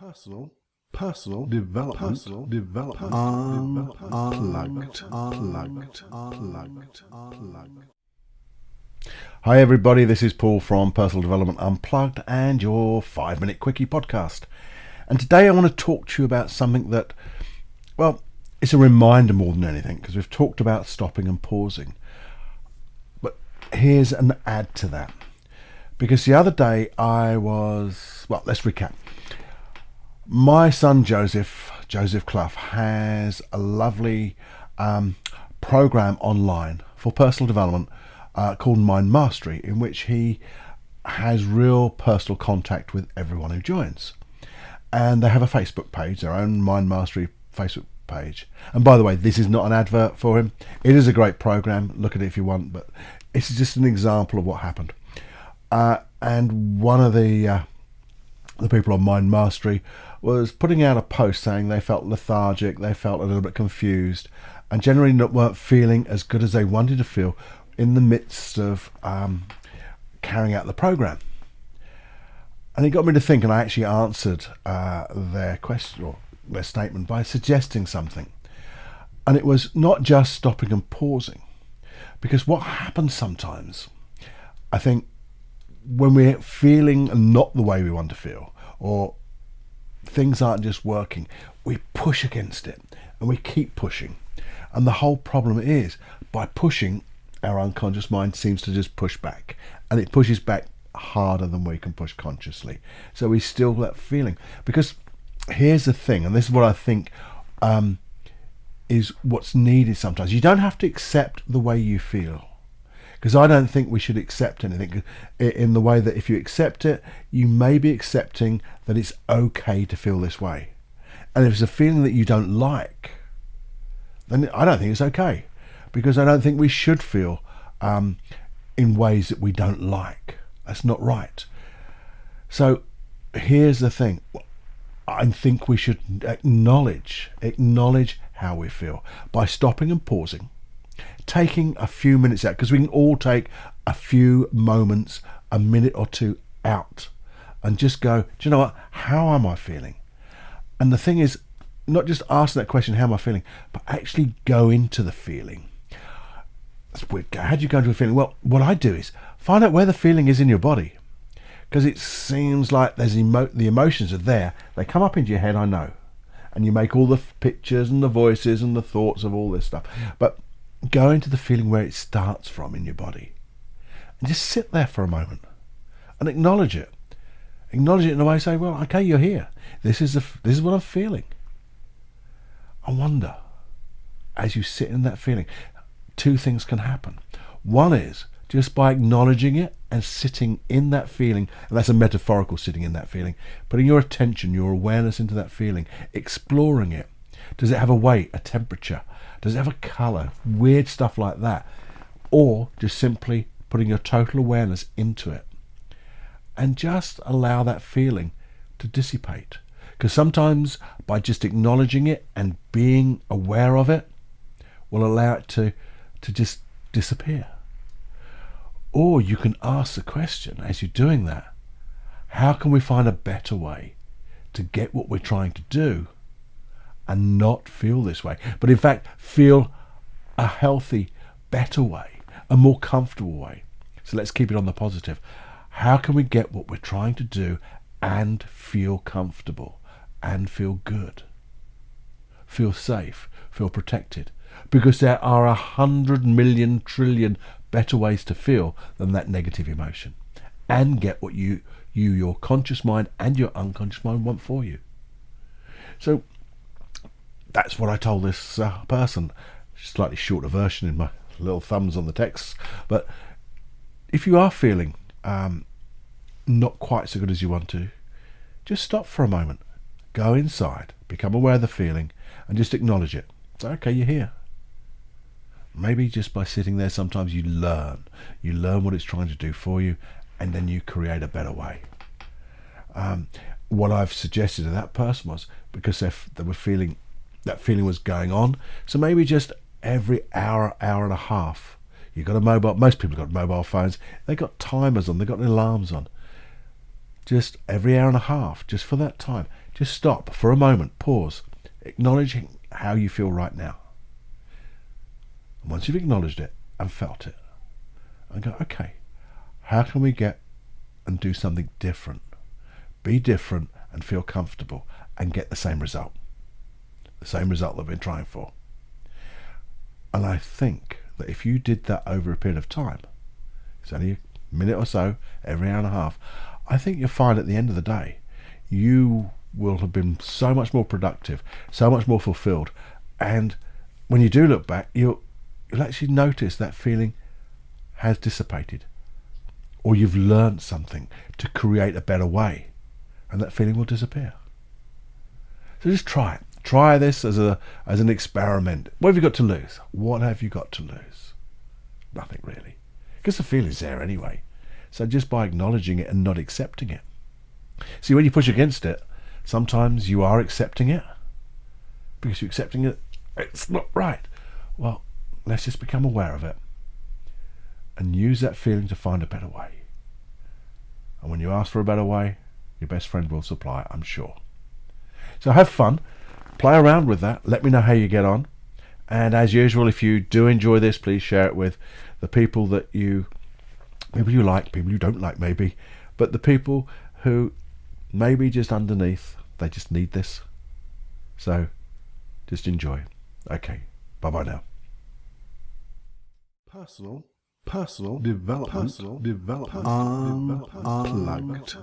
personal development, unplugged. Hi everybody, this is Paul from Personal Development Unplugged and your 5-minute quickie podcast. And today I want to talk to you about something that, well, it's a reminder more than anything, because we've talked about stopping and pausing. But here's an add to that. Because the other day let's recap. My son Joseph Clough, has a lovely program online for personal development called Mind Mastery, in which he has real personal contact with everyone who joins. And they have a Facebook page, their own Mind Mastery Facebook page. And by the way, this is not an advert for him. It is a great program. Look at it if you want, but it's just an example of what happened. And one of the people on Mind Mastery was putting out a post saying they felt lethargic, they felt a little bit confused, and generally weren't feeling as good as they wanted to feel in the midst of carrying out the program. And it got me to think, and I actually answered their question or their statement by suggesting something. And it was not just stopping and pausing, because what happens sometimes, I think, when we're feeling not the way we want to feel, or things aren't just working, we push against it and we keep pushing. And the whole problem is, by pushing, our unconscious mind seems to just push back, and it pushes back harder than we can push consciously. So we still that feeling. Because here's the thing, and this is what I think is what's needed sometimes. You don't have to accept the way you feel, because I don't think we should accept anything in the way that if you accept it, you may be accepting that it's okay to feel this way. And if it's a feeling that you don't like, then I don't think it's okay, because I don't think we should feel in ways that we don't like. That's not right. So here's the thing. I think we should acknowledge how we feel by stopping and pausing, taking a few minutes out, because we can all take a few moments, a minute or two out, and just go, do you know what, how am I feeling? And the thing is, not just asking that question, how am I feeling, but actually go into the feeling. How do you go into a feeling? Well, what I do is find out where the feeling is in your body, because it seems like there's the emotions are there. They come up into your head, I know, and you make all the pictures and the voices and the thoughts of all this stuff. But go into the feeling where it starts from in your body, and just sit there for a moment and acknowledge it. Acknowledge it in a way, say, well, okay, you're here. This is what I'm feeling. I wonder, as you sit in that feeling, two things can happen. One is just by acknowledging it and sitting in that feeling, and that's a metaphorical sitting in that feeling, putting your attention, your awareness into that feeling, exploring it. Does it have a weight, a temperature? Does it have a colour? Weird stuff like that. Or just simply putting your total awareness into it. And just allow that feeling to dissipate. Because sometimes by just acknowledging it and being aware of it will allow it to just disappear. Or you can ask the question as you're doing that, how can we find a better way to get what we're trying to do and not feel this way, but in fact feel a healthy, better way, a more comfortable way? So let's keep it on the positive. How can we get what we're trying to do and feel comfortable and feel good, feel safe, feel protected? Because there are 100 million trillion better ways to feel than that negative emotion, and get what your conscious mind and your unconscious mind want for you. So that's what I told this person. Slightly shorter version in my little thumbs on the text. But if you are feeling not quite so good as you want to, just stop for a moment, go inside, become aware of the feeling, and just acknowledge it. So, okay, you're here. Maybe just by sitting there, sometimes you learn what it's trying to do for you, and then you create a better way. What I've suggested to that person was, because they were feeling, that feeling was going on, so maybe just every hour and a half, you've got a mobile, most people have got mobile phones, they've got timers on, they've got alarms on. Just every hour and a half, just for that time, Just stop for a moment, pause, acknowledging how you feel right now. And once you've acknowledged it and felt it, and go, okay, how can we get and do something different? Be different and feel comfortable and get the same result. The same result that we've been trying for. And I think that if you did that over a period of time, it's only a minute or so, every hour and a half, I think you'll find at the end of the day, you will have been so much more productive, so much more fulfilled. And when you do look back, you'll actually notice that feeling has dissipated, or you've learned something to create a better way, and that feeling will disappear. So just try it. Try this as an experiment. What have you got to lose? What have you got to lose? Nothing really, because the feeling's there anyway. So just by acknowledging it and not accepting it. See, when you push against it, sometimes you are accepting it, because you're accepting it, it's not right. Well, let's just become aware of it and use that feeling to find a better way. And when you ask for a better way, your best friend will supply it, I'm sure. So have fun, play around with that, let me know how you get on. And as usual, if you do enjoy this, please share it with the people that people you like, people you don't like maybe, but the people who maybe just underneath, they just need this. So just enjoy. Okay, bye-bye now. Personal development, unplugged.